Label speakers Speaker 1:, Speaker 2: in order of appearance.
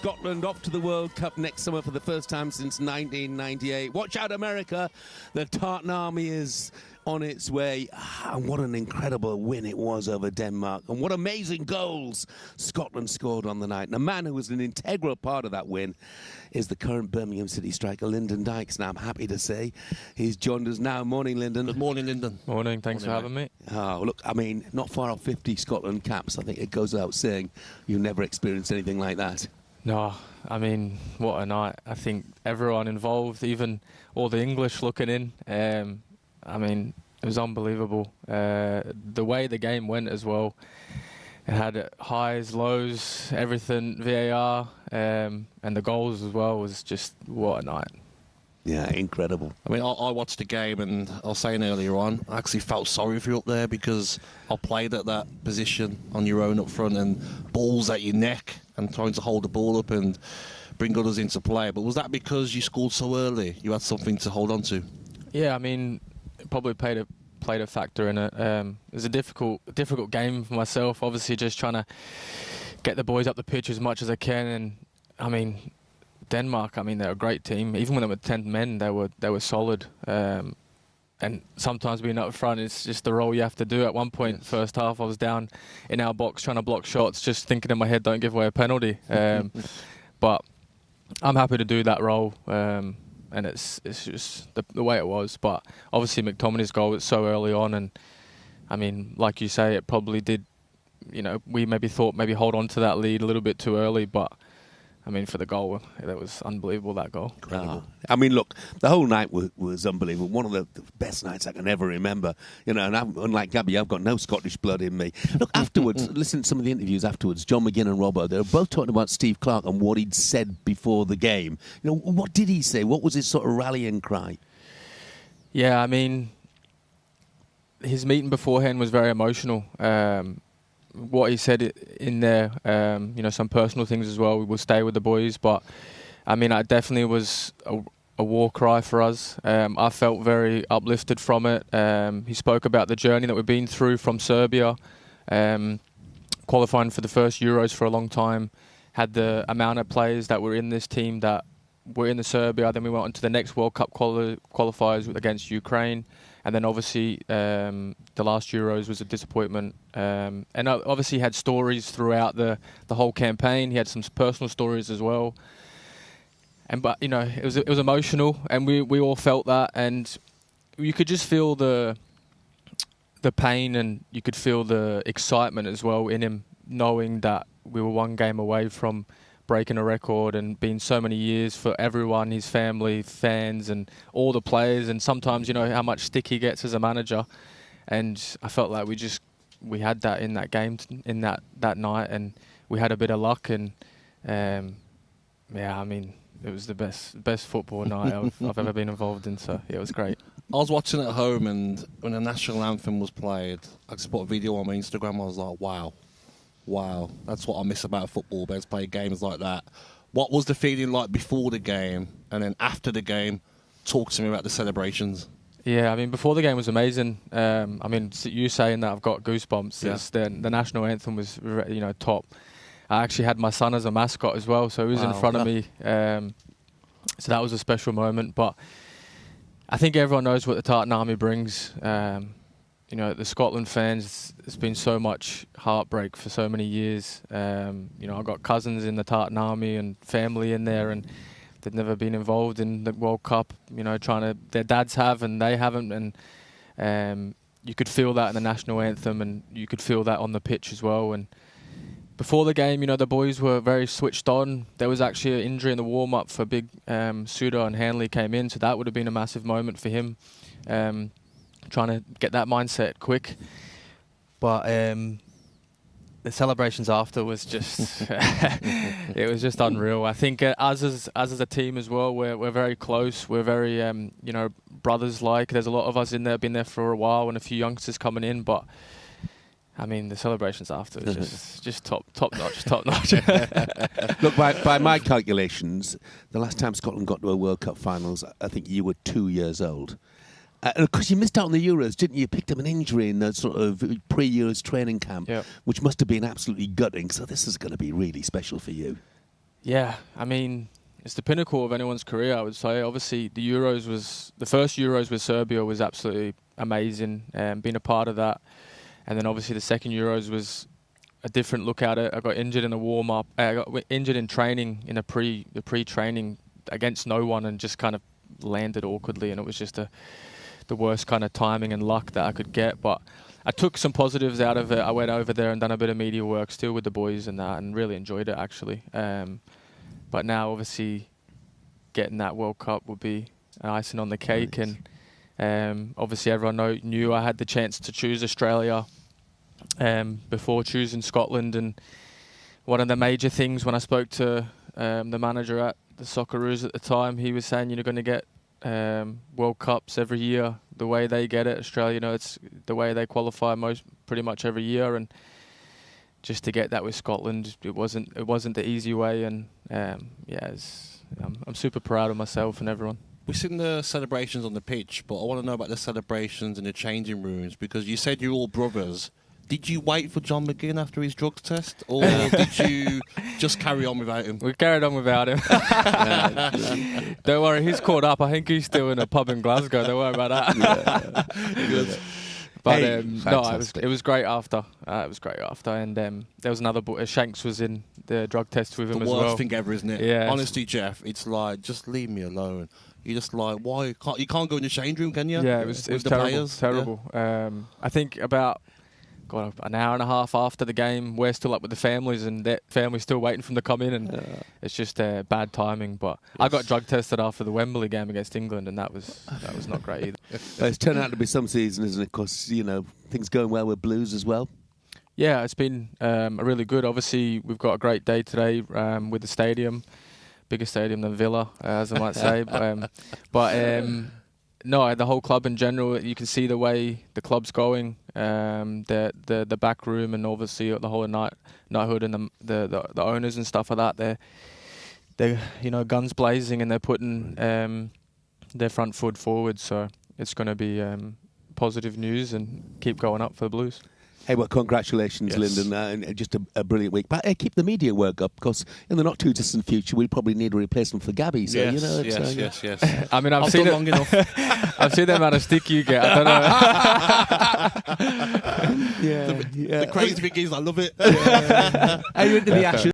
Speaker 1: Scotland off to the World Cup next summer for the first time since 1998. Watch out, America. The Tartan Army is on its way. And what an incredible win it was over Denmark. And what amazing goals Scotland scored on the night. And a man who was an integral part of that win is the current Birmingham City striker, Lyndon Dykes. Now, I'm happy to say he's joined us now. Morning, Lyndon.
Speaker 2: Good morning, Lyndon.
Speaker 3: Morning, thanks for having me.
Speaker 1: Oh, look, I mean, not far off 50 Scotland caps. I think it goes without saying you've never experienced anything like that.
Speaker 3: No, I mean, what a night. I think everyone involved, even all the English looking in, I mean, it was unbelievable. The way the game went as well, it had highs, lows, everything, VAR, and the goals as well was just, what a night.
Speaker 1: Yeah, incredible.
Speaker 2: I mean, I watched the game, and I was saying earlier on, I actually felt sorry for you up there because I played at that position on your own up front and balls at your neck and trying to hold the ball up and bring others into play. But was that because you scored so early? You had something to hold on to?
Speaker 3: Yeah, I mean, it probably played a factor in it. It was a difficult game for myself. Obviously, just trying to get the boys up the pitch as much as I can. And I mean, Denmark, I mean, they're a great team. Even when they were 10 men, they were solid. And sometimes being up front is just the role you have to do. At one point, first half, I was down in our box trying to block shots, just thinking in my head, don't give away a penalty. But I'm happy to do that role. And it's just the way it was. But obviously McTominay's goal was so early on, and I mean, like you say, it probably did, you know, we maybe thought hold on to that lead a little bit too early, but I mean, for the goal, that was unbelievable, that goal.
Speaker 1: I mean, look, the whole night was unbelievable. One of the best nights I can ever remember. You know, and unlike Gabby, I've got no Scottish blood in me. Look, afterwards, listen to some of the interviews afterwards. John McGinn and Robbo, they were both talking about Steve Clarke and what he'd said before the game. You know, what did he say? What was his sort of rallying cry?
Speaker 3: Yeah, I mean, his meeting beforehand was very emotional. What he said in there, you know, some personal things as well. We will stay with the boys, but I mean, it definitely was a war cry for us. I felt very uplifted from it. He spoke about the journey that we've been through from Serbia, qualifying for the first Euros for a long time, had the amount of players that were in this team that were in the Serbia. Then we went on to the next World Cup qualifiers against Ukraine. And then obviously the last Euros was a disappointment. And obviously he had stories throughout the whole campaign. He had some personal stories as well. But you know, it was emotional, and we all felt that, and you could just feel the pain, and you could feel the excitement as well in him, knowing that we were one game away from breaking a record and being so many years for everyone, his family, fans, and all the players. And sometimes, you know, how much stick he gets as a manager. And I felt like we had that in that game, in that night, and we had a bit of luck. And yeah, I mean, it was the best football night I've ever been involved in. So yeah, it was great.
Speaker 2: I was watching at home, and when the national anthem was played, I just put a video on my Instagram. I was like, wow, that's what I miss about football. Let's play games like that. What was the feeling like before the game, and then after the game? Talk to me about the celebrations.
Speaker 3: Yeah, I mean, before the game was amazing. I mean, you saying that, I've got goosebumps. Yeah. The national anthem was, you know, top. I actually had my son as a mascot as well, so he was in front of me. So that was a special moment. But I think everyone knows what the Tartan Army brings. You know, the Scotland fans, there's been so much heartbreak for so many years. You know, I've got cousins in the Tartan Army and family in there, and they've never been involved in the World Cup, you know, their dads have and they haven't. And you could feel that in the national anthem, and you could feel that on the pitch as well. And before the game, you know, the boys were very switched on. There was actually an injury in the warm-up for Big Suda, and Hanley came in, so that would have been a massive moment for him. Trying to get that mindset quick, but the celebrations after was just it was just unreal. I think us as a team as well, we're very close. We're very you know, brothers like. There's a lot of us in there, been there for a while, and a few youngsters coming in, but I mean, the celebrations after was just top notch.
Speaker 1: Look, by my calculations, the last time Scotland got to a World Cup finals, I think you were 2 years old. And of course, you missed out on the Euros, didn't you? You picked up an injury in the sort of pre-Euros training camp, which must have been absolutely gutting. So this is going to be really special for you.
Speaker 3: Yeah, I mean, it's the pinnacle of anyone's career, I would say. Obviously, the first Euros with Serbia was absolutely amazing, being a part of that. And then obviously the second Euros was a different look at it. I got injured in a warm-up. I got injured in training, in the pre-training against no one, and just kind of landed awkwardly. And it was just the worst kind of timing and luck that I could get. But I took some positives out of it. I went over there and done a bit of media work still with the boys and that, and really enjoyed it, actually. But now, obviously, getting that World Cup would be an icing on the cake. Nice. And obviously, everyone knew I had the chance to choose Australia before choosing Scotland. And one of the major things when I spoke to the manager at the Socceroos at the time, he was saying, you're going to get World Cups every year the way they get it. Australia, it's the way they qualify pretty much every year. And just to get that with Scotland, it wasn't the easy way. And I'm super proud of myself and everyone.
Speaker 2: We've seen the celebrations on the pitch, but I want to know about the celebrations in the changing rooms, because you said you're all brothers. Did you wait for John McGinn after his drugs test, or did you just carry on without him?
Speaker 3: We carried on without him. Don't worry, he's caught up. I think he's still in a pub in Glasgow. Don't worry about that. Good. But it was great after. It was great after, and there was another boy. Shanks was in the drug test with him as well.
Speaker 2: The worst thing ever, isn't it?
Speaker 3: Yeah.
Speaker 2: Honestly, Jeff, it's like, just leave me alone. You're just like, why? You can't go in the change room, can you?
Speaker 3: Yeah, it was terrible. Yeah. I think about an hour and a half after the game, we're still up with the families, and their family's still waiting for them to come in, and it's just bad timing. But I got drug tested after the Wembley game against England, and that was not great either.
Speaker 1: But it's turned out to be some season, isn't it? Because things going well with Blues as well.
Speaker 3: Yeah, it's been really good. Obviously, we've got a great day today with the stadium, bigger stadium than Villa, as I might say. No, the whole club in general, you can see the way the club's going, the back room, and obviously the whole knighthood and the owners and stuff like that. They're guns blazing, and they're putting their front foot forward. So it's going to be positive news and keep going up for the Blues.
Speaker 1: Hey, well, congratulations, yes. Lyndon, and just a brilliant week. But keep the media work up, because in the not too distant future, we'll probably need a replacement for Gabby. So,
Speaker 2: yes.
Speaker 3: I mean, I've seen it long enough. I've seen the amount of stick you get. I don't know.
Speaker 2: The crazy thing is, I love it.
Speaker 1: Are you into the action?